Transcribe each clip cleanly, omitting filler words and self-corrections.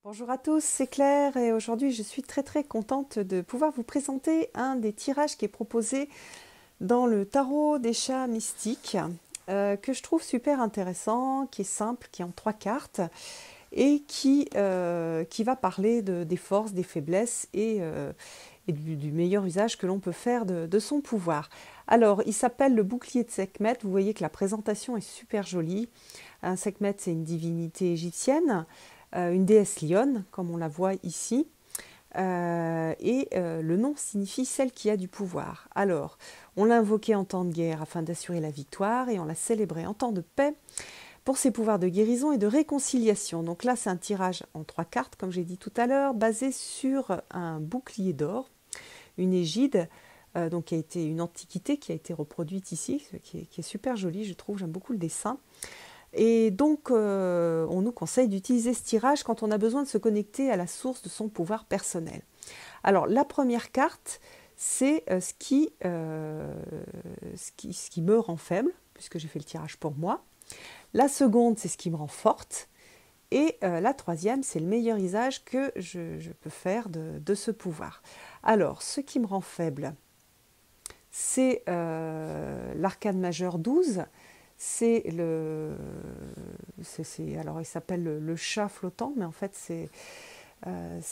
Bonjour à tous, c'est Claire et aujourd'hui je suis très contente de pouvoir vous présenter un des tirages qui est proposé dans le tarot des chats mystiques que je trouve super intéressant, qui est simple, qui est en 3 cartes et qui va parler des forces, des faiblesses et du meilleur usage que l'on peut faire de son pouvoir. Alors, il s'appelle le bouclier de Sekhmet. Vous voyez que la présentation est super jolie. Un Sekhmet, c'est une divinité égyptienne, une déesse lionne, comme on la voit ici. Le nom signifie celle qui a du pouvoir. Alors, on l'a invoquée en temps de guerre afin d'assurer la victoire et on l'a célébrée en temps de paix pour ses pouvoirs de guérison et de réconciliation. Donc là, c'est un tirage en 3 cartes, comme j'ai dit tout à l'heure, basé sur un bouclier d'or, une égide, donc qui a été une antiquité qui a été reproduite ici, qui est super jolie, je trouve, j'aime beaucoup le dessin. Et donc, on nous conseille d'utiliser ce tirage quand on a besoin de se connecter à la source de son pouvoir personnel. Alors, la première carte, c'est ce qui me rend faible, puisque j'ai fait le tirage pour moi. La seconde, c'est ce qui me rend forte. Et la troisième, c'est le meilleur usage que je peux faire de ce pouvoir. Alors, ce qui me rend faible, c'est l'arcane majeur 12. Alors il s'appelle le chat flottant, mais en fait c'est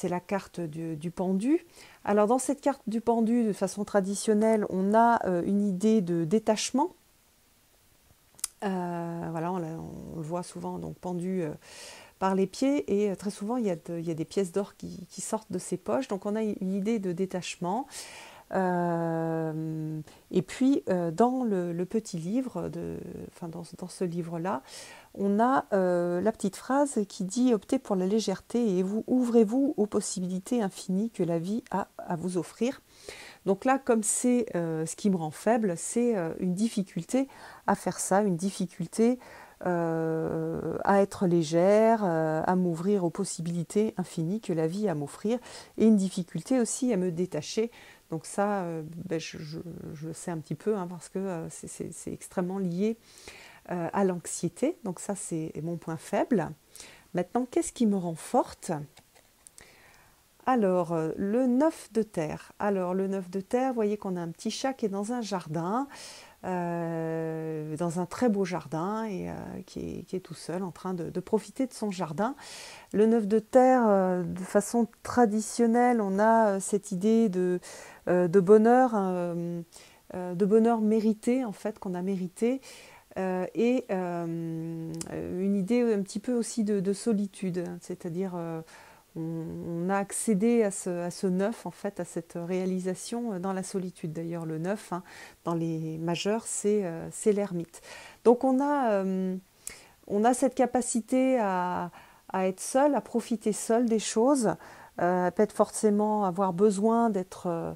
la carte du pendu. Alors dans cette carte du pendu, de façon traditionnelle, on a une idée de détachement. Voilà, on le voit souvent donc pendu par les pieds et très souvent il y a des pièces d'or qui sortent de ses poches. Donc on a une idée de détachement. Et puis dans le petit livre, dans ce livre-là, on a la petite phrase qui dit « Optez pour la légèreté et ouvrez-vous aux possibilités infinies que la vie a à vous offrir ». Donc là, comme c'est ce qui me rend faible, c'est une difficulté à faire ça, une difficulté à être légère, à m'ouvrir aux possibilités infinies que la vie a à m'offrir, et une difficulté aussi à me détacher. Donc ça, je le sais un petit peu, hein, parce que c'est extrêmement lié à l'anxiété. Donc ça, c'est mon point faible. Maintenant, qu'est-ce qui me rend forte ? Alors, le 9 de terre. Alors, le 9 de terre, vous voyez qu'on a un petit chat qui est dans un jardin, dans un très beau jardin, et qui est tout seul en train de profiter de son jardin. Le 9 de terre, de façon traditionnelle, on a cette idée de bonheur mérité, en fait, qu'on a mérité, et une idée un petit peu aussi de solitude, c'est-à-dire on a accédé à ce 9, en fait, à cette réalisation dans la solitude. D'ailleurs, le 9, hein, dans les majeurs, c'est l'ermite. Donc on a cette capacité à être seul, à profiter seul des choses, peut-être forcément avoir besoin d'être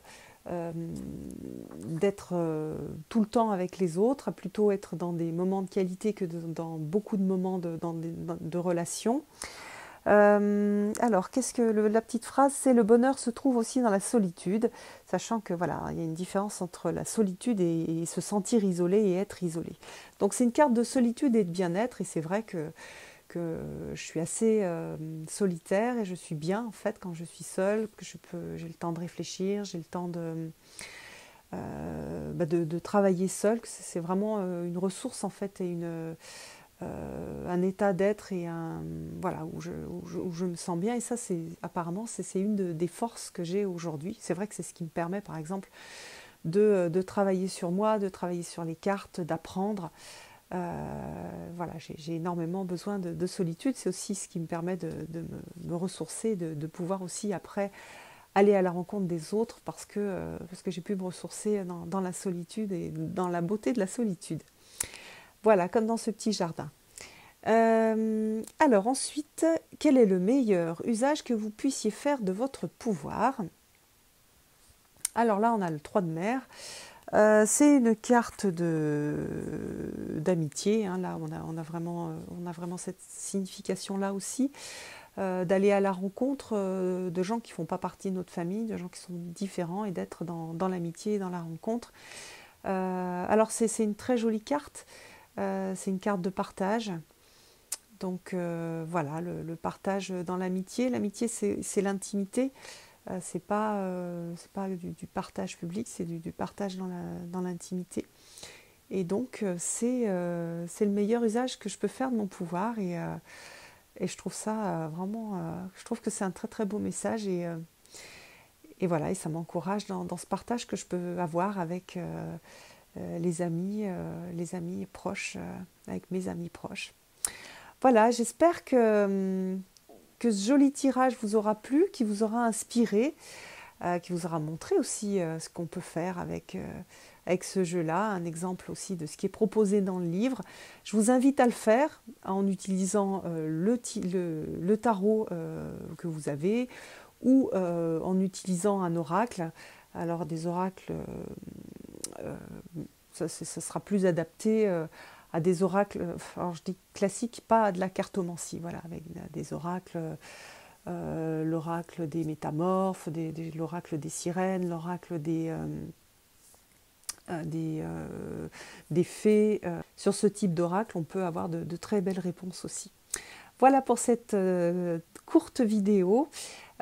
tout le temps avec les autres, à plutôt être dans des moments de qualité que dans beaucoup de moments de relations. Alors, qu'est-ce que la petite phrase, c'est le bonheur se trouve aussi dans la solitude, sachant que voilà, il y a une différence entre la solitude et se sentir isolé et être isolé. Donc c'est une carte de solitude et de bien-être, et c'est vrai que je suis assez solitaire et je suis bien en fait quand je suis seule, que j'ai le temps de réfléchir, j'ai le temps de travailler seule, que c'est vraiment une ressource en fait et un état d'être et voilà, où je me sens bien. Et ça, apparemment, c'est une des forces que j'ai aujourd'hui. C'est vrai que c'est ce qui me permet, par exemple, de travailler sur moi, de travailler sur les cartes, d'apprendre. Voilà, j'ai énormément besoin de solitude. C'est aussi ce qui me permet de me ressourcer, de pouvoir aussi, après, aller à la rencontre des autres parce que j'ai pu me ressourcer dans la solitude et dans la beauté de la solitude. Voilà, comme dans ce petit jardin. Alors ensuite, quel est le meilleur usage que vous puissiez faire de votre pouvoir ? Alors là, on a le 3 de mer. C'est une carte d'amitié. Hein. Là, on a vraiment cette signification-là aussi, d'aller à la rencontre de gens qui ne font pas partie de notre famille, de gens qui sont différents, et d'être dans l'amitié et dans la rencontre. Alors c'est une très jolie carte. C'est une carte de partage. Donc voilà, le partage dans l'amitié. L'amitié, c'est l'intimité. C'est pas du partage public, c'est du partage dans l'intimité. Et donc, c'est le meilleur usage que je peux faire de mon pouvoir. Et je trouve ça vraiment, je trouve que c'est un très très beau message. Et voilà, et ça m'encourage dans ce partage que je peux avoir avec les amis proches, avec mes amis proches. Voilà, j'espère que ce joli tirage vous aura plu, qui vous aura inspiré, qui vous aura montré aussi ce qu'on peut faire avec ce jeu-là, un exemple aussi de ce qui est proposé dans le livre. Je vous invite à le faire en utilisant le tarot que vous avez ou en utilisant un oracle. Alors des oracles, ça sera plus adapté à des oracles, alors je dis classiques, pas à de la cartomancie, voilà, avec des oracles, l'oracle des métamorphes, l'oracle des sirènes, l'oracle des fées. Sur ce type d'oracle, on peut avoir de très belles réponses aussi. Voilà pour cette courte vidéo.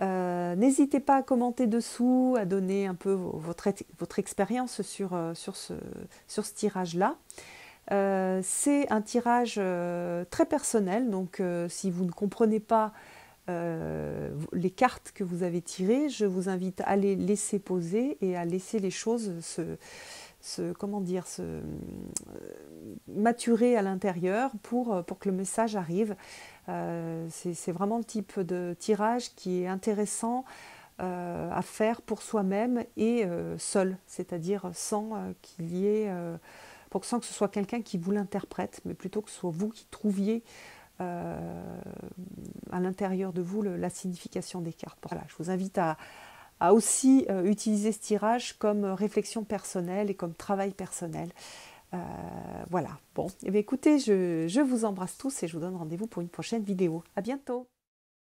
N'hésitez pas à commenter dessous, à donner un peu votre expérience sur ce tirage-là. C'est un tirage très personnel, donc si vous ne comprenez pas les cartes que vous avez tirées, je vous invite à les laisser poser et à laisser les choses maturer à l'intérieur pour que le message arrive. C'est vraiment le type de tirage qui est intéressant à faire pour soi-même et seul, c'est-à-dire sans qu'il y ait, sans que ce soit quelqu'un qui vous l'interprète, mais plutôt que ce soit vous qui trouviez à l'intérieur de vous la signification des cartes. Voilà, je vous invite à aussi utiliser ce tirage comme réflexion personnelle et comme travail personnel. Voilà, bon, eh bien, écoutez, je vous embrasse tous et je vous donne rendez-vous pour une prochaine vidéo. À bientôt.